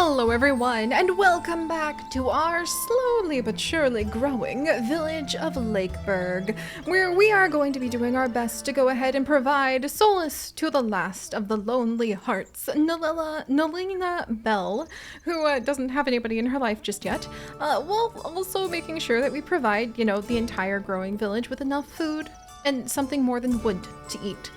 Hello everyone, and welcome back to our slowly but surely growing village of Lakeburg, where we are going to be doing our best to go ahead and provide solace to the last of the lonely hearts, Nalina Bell, who doesn't have anybody in her life just yet, while also making sure that we provide, the entire growing village with enough food and something more than wood to eat.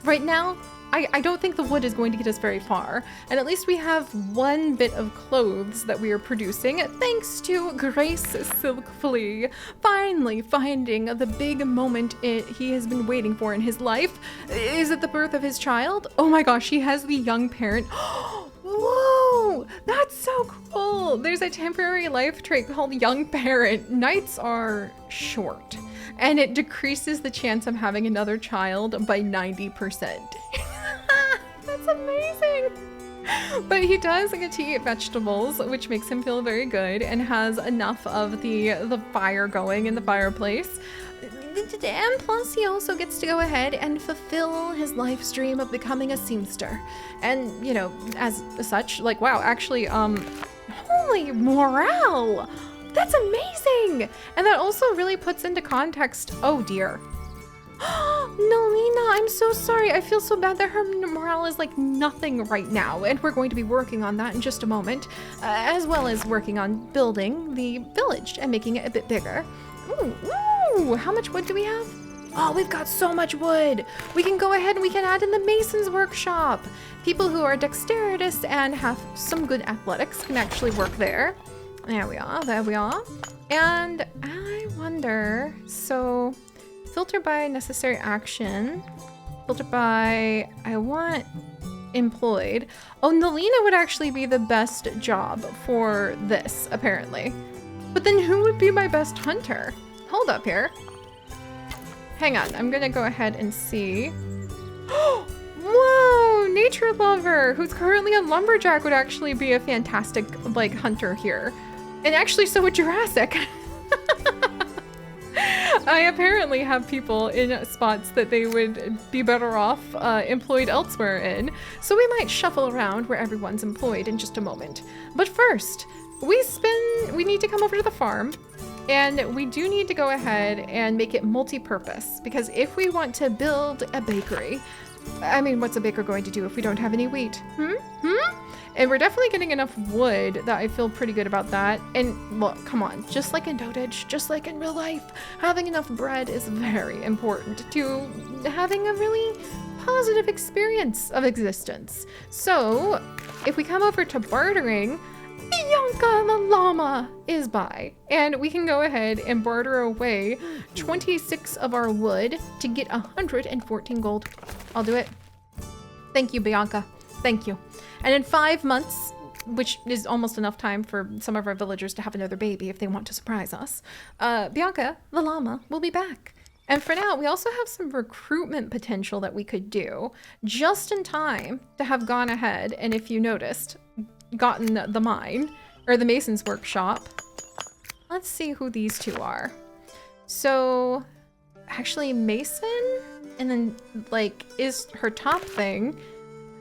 Right now, I don't think the wood is going to get us very far, and at least we have one bit of clothes that we are producing thanks to Grace Silkflea finally finding the big moment he has been waiting for in his life. Is it the birth of his child? Oh my gosh, he has the young parent. Whoa, that's so cool. There's a temporary life trait called young parent. Nights are short, and it decreases the chance of having another child by 90%. That's amazing. But he does get to eat vegetables, which makes him feel very good, and has enough of the fire going in the fireplace. And plus he also gets to go ahead and fulfill his life's dream of becoming a seamster. And, as such, wow, actually, holy morale! That's amazing! And that also really puts into context, oh dear. Nalina, I'm so sorry. I feel so bad that her morale is like nothing right now, and we're going to be working on that in just a moment, as well as working on building the village and making it a bit bigger. Ooh, how much wood do we have? Oh, we've got so much wood. We can go ahead and we can add in the mason's workshop. People who are dexterous and have some good athletics can actually work there. There we are. And I wonder, so filter by necessary action, filter by, I want employed. Oh, Nalina would actually be the best job for this, apparently. But then who would be my best hunter? Hold up here. Hang on, I'm gonna go ahead and see. Whoa, nature lover, who's currently a lumberjack, would actually be a fantastic, hunter here. And actually, so would Jurassic. I apparently have people in spots that they would be better off employed elsewhere in, so we might shuffle around where everyone's employed in just a moment. But first, we need to come over to the farm, and we do need to go ahead and make it multi-purpose, because if we want to build a bakery, I mean, what's a baker going to do if we don't have any wheat? And we're definitely getting enough wood that I feel pretty good about that. And look, come on, just like in dotage, just like in real life, having enough bread is very important to having a really positive experience of existence. So if we come over to bartering, Bianca the llama is by, and we can go ahead and barter away 26 of our wood to get 114 gold. I'll do it. Thank you, Bianca. Thank you. And in 5 months, which is almost enough time for some of our villagers to have another baby if they want to surprise us, Bianca the llama will be back. And for now, we also have some recruitment potential that we could do just in time to have gone ahead and, if you noticed, gotten the mine or the mason's workshop. Let's see who these two are. So actually Mason, and then is her top thing,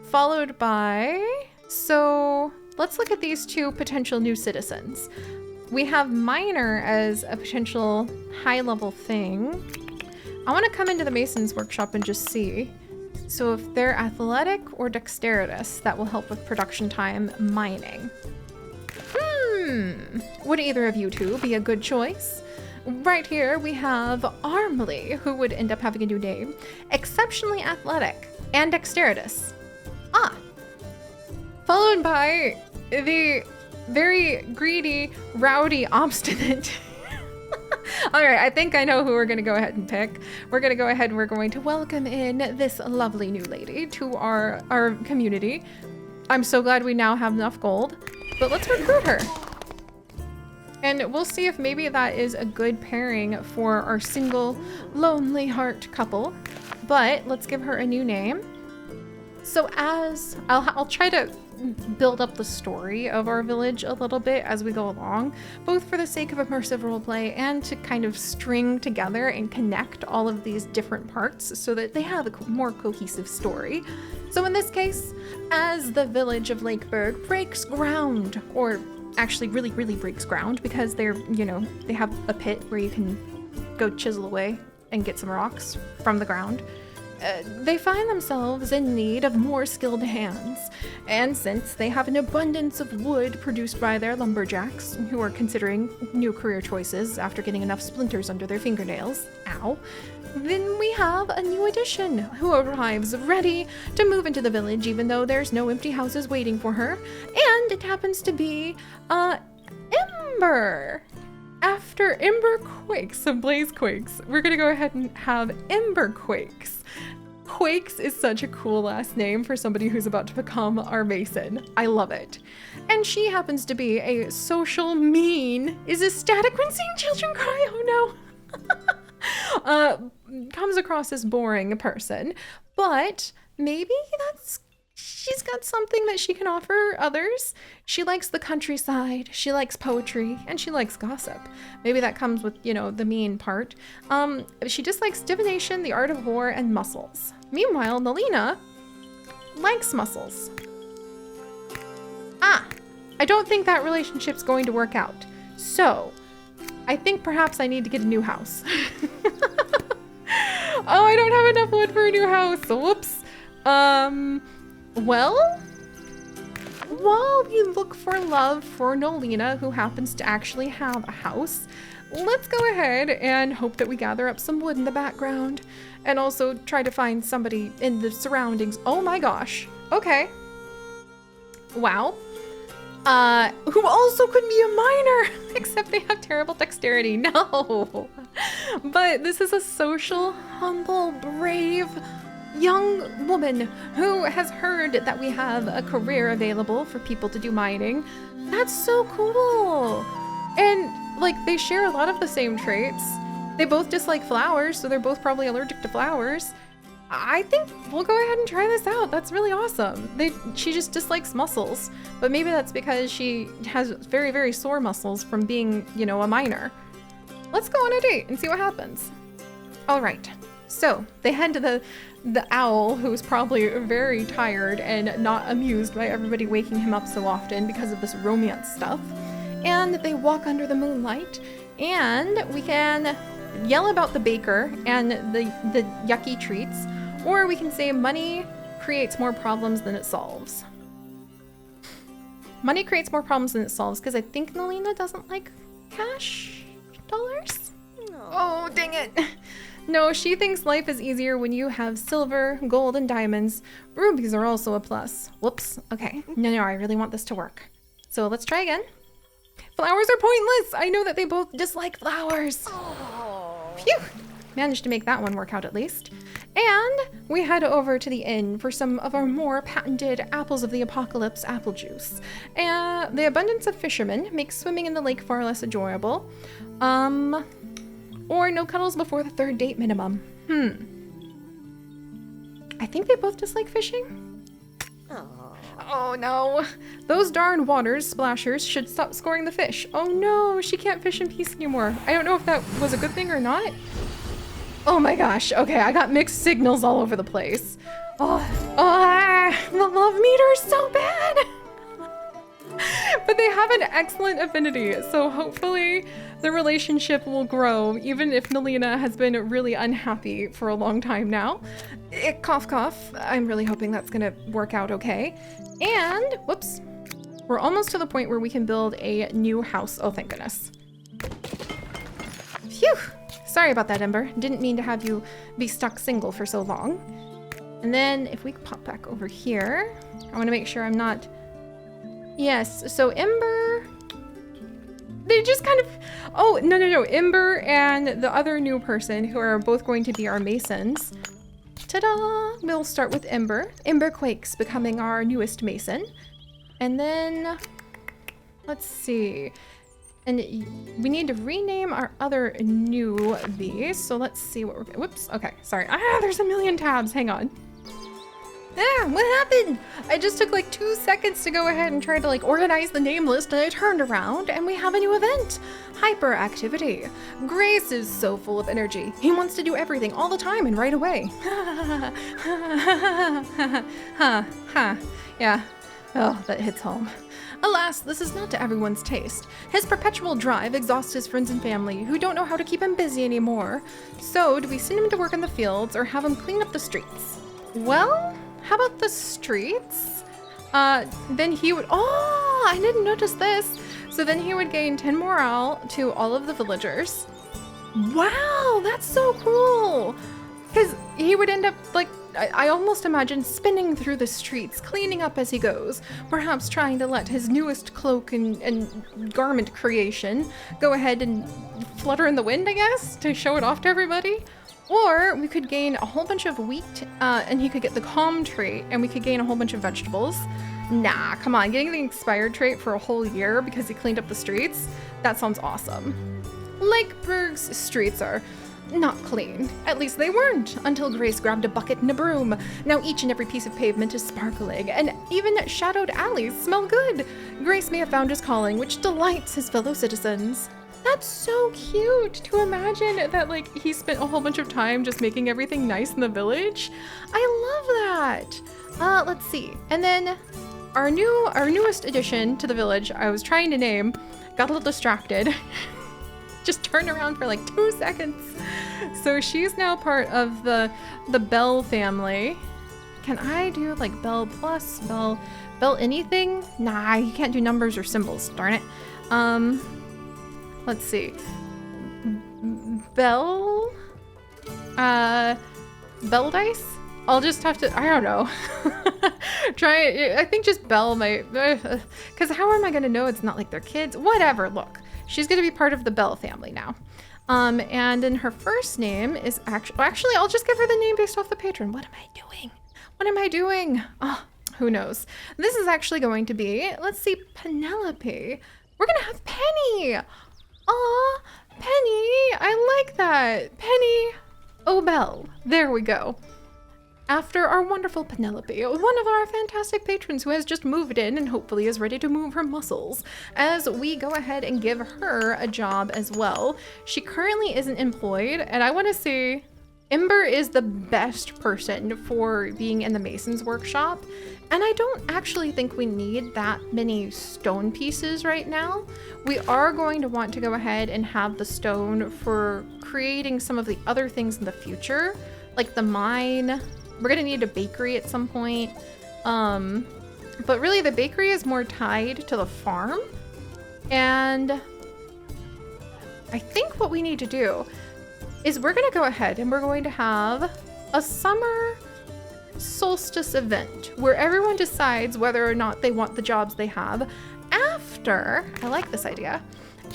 followed by, so let's look at these two potential new citizens. We have Miner as a potential high-level thing. I want to come into the mason's workshop and just see. So if they're athletic or dexterous, that will help with production time mining. Would either of you two be a good choice? Right here we have Armley, who would end up having a new name. Exceptionally athletic and dexterous. Followed by the very greedy, rowdy, obstinate. All right, I think I know who we're going to go ahead and pick. We're going to go ahead and we're going to welcome in this lovely new lady to our community. I'm so glad we now have enough gold, but let's recruit her. And we'll see if maybe that is a good pairing for our single, lonely heart couple. But let's give her a new name. So as I'll try to build up the story of our village a little bit as we go along, both for the sake of immersive roleplay and to kind of string together and connect all of these different parts so that they have a more cohesive story. So in this case, As the village of Lakeburg breaks ground, or actually really, really breaks ground because they're, you know, they have a pit where you can go chisel away and get some rocks from the ground. They find themselves in need of more skilled hands, and since they have an abundance of wood produced by their lumberjacks, who are considering new career choices after getting enough splinters under their fingernails, ow, then we have a new addition who arrives ready to move into the village even though there's no empty houses waiting for her, and it happens to be, Ember. After Ember Quakes and Blaze Quakes, we're gonna go ahead and have Ember Quakes. Quakes is such a cool last name for somebody who's about to become our mason. I love it. And she happens to be a social mean, is ecstatic when seeing children cry, oh no. Comes across as boring person, but maybe she's got something that she can offer others. She likes the countryside, she likes poetry, and she likes gossip. Maybe that comes with, you know, the mean part. She dislikes divination, the art of war, and muscles. Meanwhile, Nalina likes muscles. I don't think that relationship's going to work out. So, I think perhaps I need to get a new house. Oh, I don't have enough wood for a new house. Whoops. Well, while we look for love for Nolina, who happens to actually have a house, let's go ahead and hope that we gather up some wood in the background and also try to find somebody in the surroundings. Oh my gosh. Okay. Wow. Who also could be a miner, except they have terrible dexterity. No. But this is a social, humble, brave, young woman who has heard that we have a career available for people to do mining. That's so cool. And like, they share a lot of the same traits. They both dislike flowers, so they're both probably allergic to flowers. I think we'll go ahead and try this out. That's really awesome. She just dislikes muscles, but maybe that's because she has very, very sore muscles from being, you know, a miner. Let's go on a date and see what happens. All right. So they head to the owl, who's probably very tired and not amused by everybody waking him up so often because of this romance stuff. And they walk under the moonlight, and we can yell about the baker and the yucky treats, or we can say money creates more problems than it solves. Money creates more problems than it solves, because I think Nalina doesn't like cash dollars. No. Oh, dang it. No, she thinks life is easier when you have silver, gold, and diamonds. Rubies are also a plus. Whoops. Okay. No, I really want this to work. So let's try again. Flowers are pointless. I know that they both dislike flowers. Oh. Phew. Managed to make that one work out at least. And we head over to the inn for some of our more patented apples of the apocalypse apple juice. And the abundance of fishermen makes swimming in the lake far less enjoyable. Or no cuddles before the third date minimum. I think they both dislike fishing. Oh no. Those darn water splashers should stop scoring the fish. Oh no, she can't fish in peace anymore. I don't know if that was a good thing or not. Oh my gosh. Okay, I got mixed signals all over the place. The love meter is so bad. But they have an excellent affinity, so hopefully the relationship will grow, even if Nalina has been really unhappy for a long time now. Cough, cough. I'm really hoping that's gonna work out okay. And, whoops, we're almost to the point where we can build a new house. Oh, thank goodness. Phew. Sorry about that, Ember. Didn't mean to have you be stuck single for so long. And then if we pop back over here, I want to make sure I'm not... Yes, so Ember... They just kind of... Oh, no. Ember and the other new person, who are both going to be our masons. Ta-da! We'll start with Ember. Ember Quakes becoming our newest mason. And then... Let's see... And we need to rename our other newbies. So let's see what we're... Whoops. Okay, sorry. There's a million tabs. Hang on. Ah, what happened? I just took like 2 seconds to go ahead and try to like organize the name list, and I turned around and we have a new event. Hyperactivity. Grace is so full of energy. He wants to do everything all the time and right away. Yeah. Oh, that hits home. Alas, this is not to everyone's taste. His perpetual drive exhausts his friends and family, who don't know how to keep him busy anymore. So, do we send him to work in the fields or have him clean up the streets? Well, how about the streets? Then he would, oh, I didn't notice this. So then he would gain 10 morale to all of the villagers. Wow, that's so cool. Because he would end up like, I almost imagine spinning through the streets, cleaning up as he goes, perhaps trying to let his newest cloak and garment creation go ahead and flutter in the wind, I guess, to show it off to everybody. Or we could gain a whole bunch of wheat, and he could get the calm trait, and we could gain a whole bunch of vegetables. Nah, come on, getting the expired trait for a whole year because he cleaned up the streets? That sounds awesome. Lakeburg's streets are not clean. At least they weren't, until Grace grabbed a bucket and a broom. Now each and every piece of pavement is sparkling, and even shadowed alleys smell good. Grace may have found his calling, which delights his fellow citizens. That's so cute to imagine that like he spent a whole bunch of time just making everything nice in the village. I love that. Let's see. And then our newest addition to the village, I was trying to name, got a little distracted. Just turned around for like 2 seconds. So she's now part of the Bell family. Can I do like Bell plus, Bell anything? Nah, you can't do numbers or symbols, darn it. Let's see. Bell dice? I'll just have to, I don't know. Try it. I think just Bell might, because how am I going to know it's not like their kids? Whatever, look. She's going to be part of the Bell family now. And then her first name is actually, I'll just give her the name based off the patron. What am I doing? Oh, who knows? This is actually going to be, let's see, Penelope. We're going to have Penny. Aw, Penny, I like that. Penny O'Bell. There we go. After our wonderful Penelope, one of our fantastic patrons who has just moved in and hopefully is ready to move her muscles, as we go ahead and give her a job as well. She currently isn't employed, and I want to say Ember is the best person for being in the Mason's workshop, and I don't actually think we need that many stone pieces right now. We are going to want to go ahead and have the stone for creating some of the other things in the future, like the mine. We're gonna need a bakery at some point. But really the bakery is more tied to the farm. And I think what we need to do is we're gonna go ahead and we're going to have a summer solstice event where everyone decides whether or not they want the jobs they have after, I like this idea,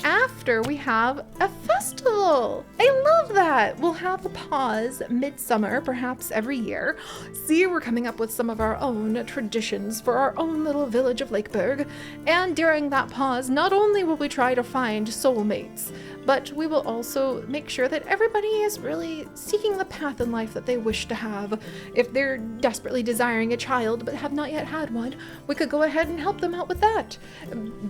after we have a festival. I love that. We'll have a pause midsummer, perhaps every year. See, we're coming up with some of our own traditions for our own little village of Lakeburg. And during that pause, not only will we try to find soulmates, but we will also make sure that everybody is really seeking the path in life that they wish to have. If they're desperately desiring a child but have not yet had one, we could go ahead and help them out with that.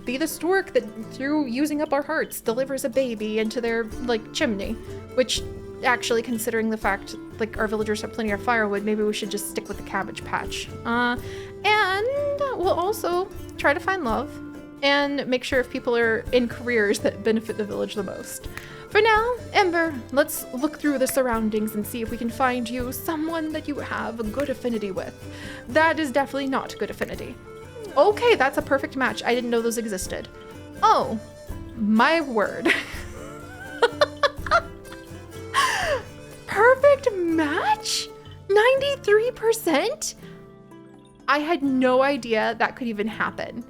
Be the stork that, through using up our hearts, delivers a baby into their, like, chimney. Which, actually, considering the fact, like, our villagers have plenty of firewood, maybe we should just stick with the cabbage patch. And we'll also try to find love and make sure if people are in careers that benefit the village the most. For now, Ember, let's look through the surroundings and see if we can find you someone that you have a good affinity with. That is definitely not good affinity. Okay, that's a perfect match. I didn't know those existed. Oh, my word. Perfect match? 93%? I had no idea that could even happen.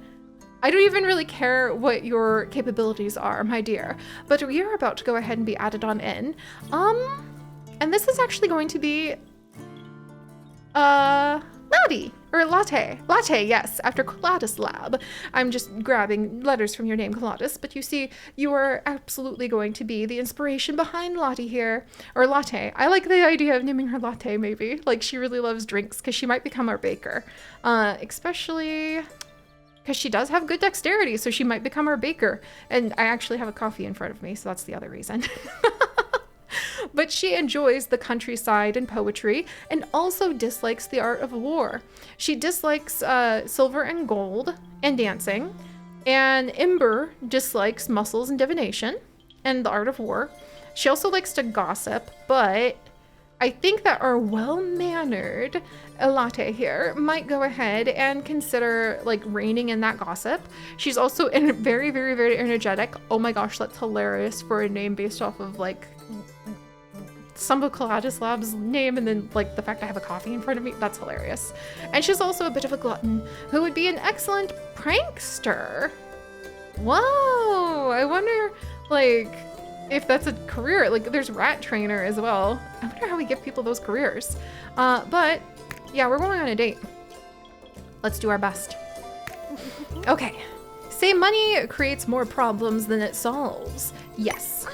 I don't even really care what your capabilities are, my dear, but we are about to go ahead and be added on in. And this is actually going to be, Maddie. Or latte. Latte, yes, after Lab. I'm just grabbing letters from your name, Colatus, but you see, you are absolutely going to be the inspiration behind Lottie here. Or latte. I like the idea of naming her Latte, maybe. Like, she really loves drinks, because she might become our baker. Especially because she does have good dexterity, so she might become our baker. And I actually have a coffee in front of me, so that's the other reason. But she enjoys the countryside and poetry, and also dislikes the art of war. She dislikes silver and gold and dancing, and Ember dislikes muscles and divination and the art of war. She also likes to gossip, but I think that our well-mannered Latte here might go ahead and consider like reining in that gossip. She's also very, very, very energetic. Oh my gosh, that's hilarious for a name based off of like some of Colatus Lab's name, and then like the fact I have a coffee in front of me. That's hilarious. And she's also a bit of a glutton who would be an excellent prankster. Whoa, I wonder like if that's a career. Like there's rat trainer as well. I wonder how we give people those careers. But yeah, we're going on a date. Let's do our best. Okay. Say money creates more problems than it solves. Yes.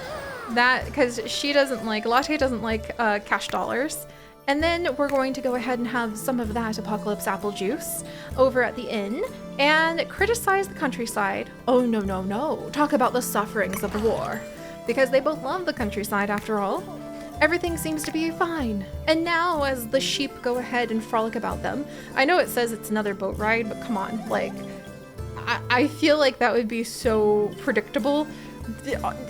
That, because she doesn't like, Latte doesn't like cash dollars. And then we're going to go ahead and have some of that apocalypse apple juice over at the inn and criticize the countryside. Oh, no, no, no. Talk about the sufferings of war. Because they both love the countryside after all. Everything seems to be fine. And now as the sheep go ahead and frolic about them, I know it says it's another boat ride, but come on, like, I feel like that would be so predictable.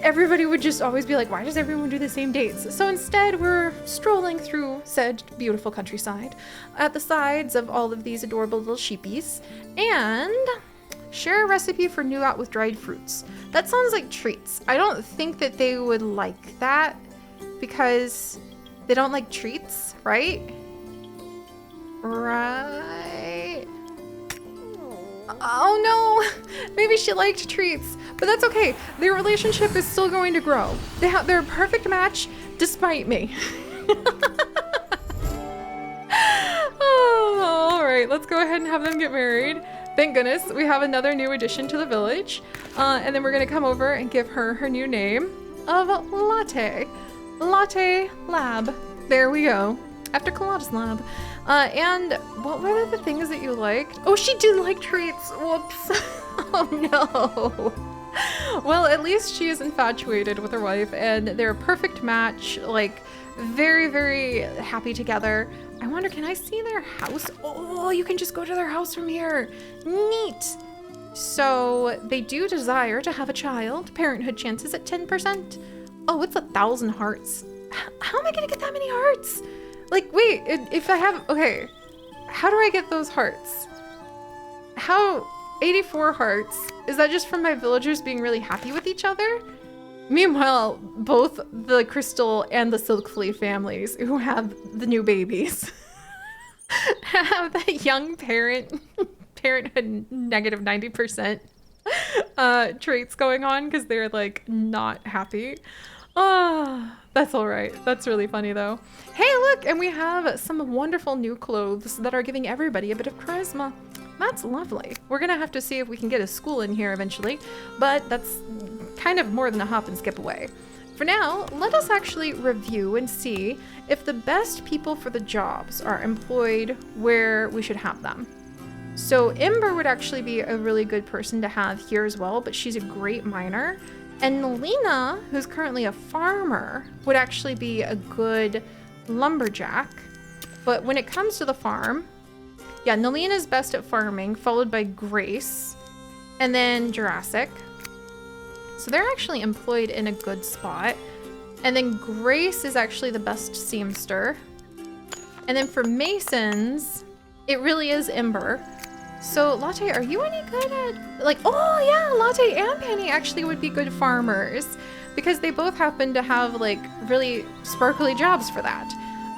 Everybody would just always be like, why does everyone do the same dates? So instead, we're strolling through said beautiful countryside at the sides of all of these adorable little sheepies and share a recipe for nougat with dried fruits. That sounds like treats. I don't think that they would like that because they don't like treats, right? Right. Oh no, maybe she liked treats, but that's okay. Their relationship is still going to grow. They're a perfect match despite me. Oh, all right, let's go ahead and have them get married. Thank goodness we have another new addition to the village. And then we're gonna come over and give her her new name of Latte. Latte Lab. There we go. After Colatus Lab. And what were the things that you liked? Oh, she did like treats. Whoops. Oh no. Well, at least she is infatuated with her wife and they're a perfect match. Like, very, very happy together. I wonder, can I see their house? Oh, you can just go to their house from here. Neat. So they do desire to have a child. Parenthood chances at 10%. Oh, it's 1,000 hearts. How am I gonna get that many hearts? Like, wait, if I have, okay, how do I get those hearts? How, 84 hearts? Is that just from my villagers being really happy with each other? Meanwhile, both the Crystal and the Silk Flea families who have the new babies have that young parenthood negative 90% traits going on because they're like not happy. Oh, that's all right. That's really funny though. Hey, look, and we have some wonderful new clothes that are giving everybody a bit of charisma. That's lovely. We're gonna have to see if we can get a school in here eventually, but that's kind of more than a hop and skip away. For now, let us actually review and see if the best people for the jobs are employed where we should have them. So Ember would actually be a really good person to have here as well, but she's a great miner. And Nelina, who's currently a farmer, would actually be a good lumberjack. But when it comes to the farm, yeah, Nelina's best at farming, followed by Grace, and then Jurassic. So they're actually employed in a good spot. And then Grace is actually the best seamster. And then for masons, it really is Ember. So Latte, are you any good at, like, oh yeah, Latte and Penny actually would be good farmers because they both happen to have like really sparkly jobs for that.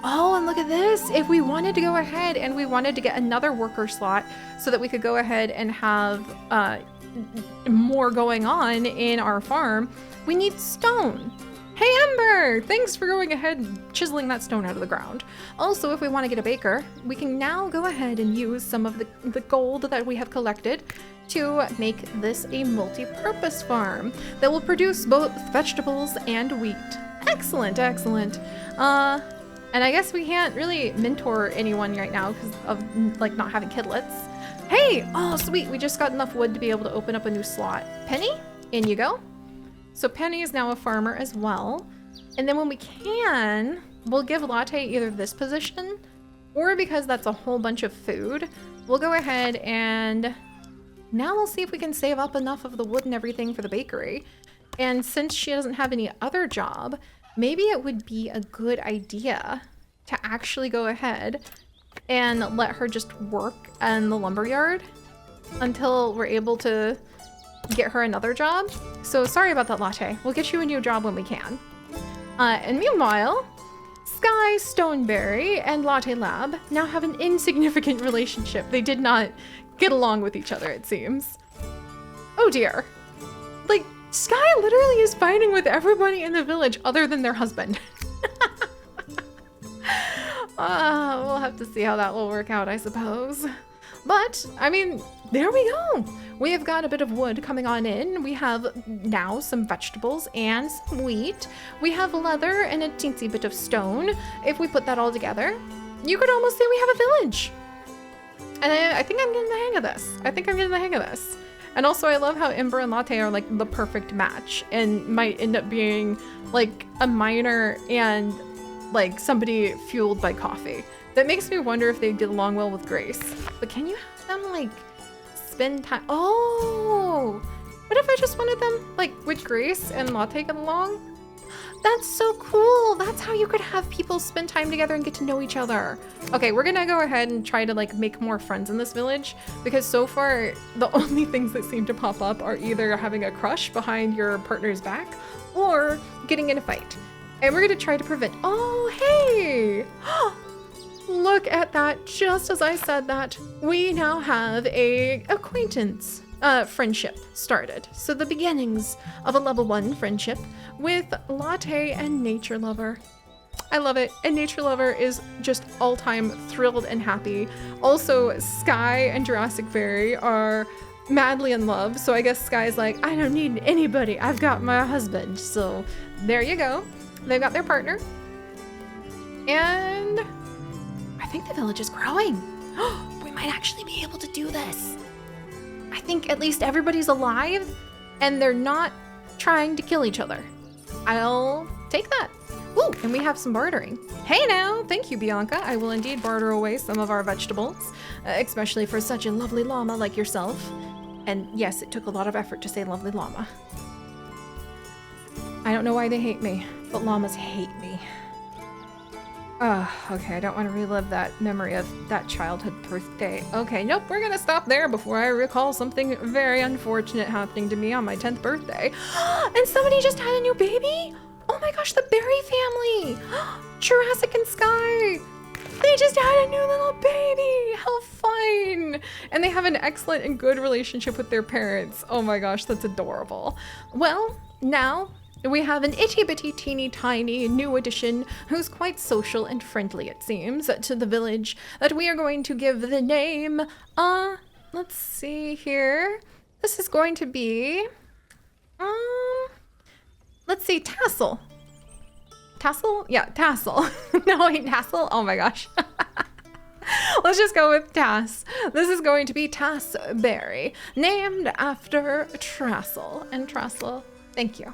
Oh, and look at this. If we wanted to go ahead and we wanted to get another worker slot so that we could go ahead and have more going on in our farm, we need stone. Hey Ember! Thanks for going ahead and chiseling that stone out of the ground. Also, if we want to get a baker, we can now go ahead and use some of the gold that we have collected to make this a multi-purpose farm that will produce both vegetables and wheat. Excellent, excellent. And I guess we can't really mentor anyone right now because of like not having kidlets. Hey! Oh, sweet. We just got enough wood to be able to open up a new slot. Penny, in you go. So Penny is now a farmer as well. And then when we can, we'll give Latte either this position or because that's a whole bunch of food, we'll go ahead and now we'll see if we can save up enough of the wood and everything for the bakery. And since she doesn't have any other job, maybe it would be a good idea to actually go ahead and let her just work in the lumberyard until we're able to get her another job. So sorry about that, Latte. We'll get you a new job when we can. And meanwhile, Sky Stoneberry and Latte Lab now have an insignificant relationship. They did not get along with each other, it seems. Oh dear. Like, Sky literally is fighting with everybody in the village other than their husband. We'll have to see how that will work out, I suppose. But, I mean, there we go. We have got a bit of wood coming on in. We have now some vegetables and some wheat. We have leather and a teensy bit of stone. If we put that all together, you could almost say we have a village. And I think I'm getting the hang of this. And also I love how Ember and Latte are like the perfect match and might end up being like a miner and like somebody fueled by coffee. That makes me wonder if they get along well with Grace. But can you have them like spend time? Oh, what if I just wanted them like with Grace and Latte get along? That's so cool. That's how you could have people spend time together and get to know each other. Okay, we're gonna go ahead and try to like make more friends in this village because so far the only things that seem to pop up are either having a crush behind your partner's back or getting in a fight. And we're gonna try to prevent. Oh, hey! Look at that. Just as I said that, we now have a acquaintance friendship started. So the beginnings of a level 1 friendship with Latte and Nature Lover. I love it. And Nature Lover is just all-time thrilled and happy. Also, Sky and Jurassic Fairy are madly in love. So I guess Sky's like, I don't need anybody. I've got my husband. So there you go. They've got their partner. And I think the village is growing. We might actually be able to do this. I think at least everybody's alive and they're not trying to kill each other. I'll take that. Ooh, and we have some bartering. Hey now, thank you, Bianca. I will indeed barter away some of our vegetables, especially for such a lovely llama like yourself. And yes, it took a lot of effort to say lovely llama. I don't know why they hate me, but llamas hate me. Okay, I don't want to relive that memory of that childhood birthday. Okay, nope, we're gonna stop there before I recall something very unfortunate happening to me on my 10th birthday. And somebody just had a new baby? Oh my gosh, the Berry family! Jurassic and Sky! They just had a new little baby! How fun! And they have an excellent and good relationship with their parents. Oh my gosh, that's adorable. Well, now we have an itty-bitty teeny-tiny new addition who's quite social and friendly, it seems, to the village that we are going to give the name, let's see here. This is going to be, let's see, Tassel. Tassel? Yeah, Tassel. No, wait, Tassel? Oh my gosh. Let's just go with Tass. This is going to be Tassberry, named after Trassel. And Trassel, thank you.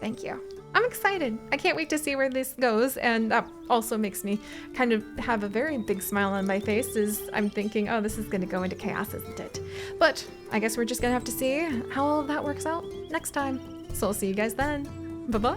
Thank you. I'm excited. I can't wait to see where this goes. And that also makes me kind of have a very big smile on my face as I'm thinking, oh, this is going to go into chaos, isn't it? But I guess we're just going to have to see how all of that works out next time. So I'll see you guys then. Bye-bye.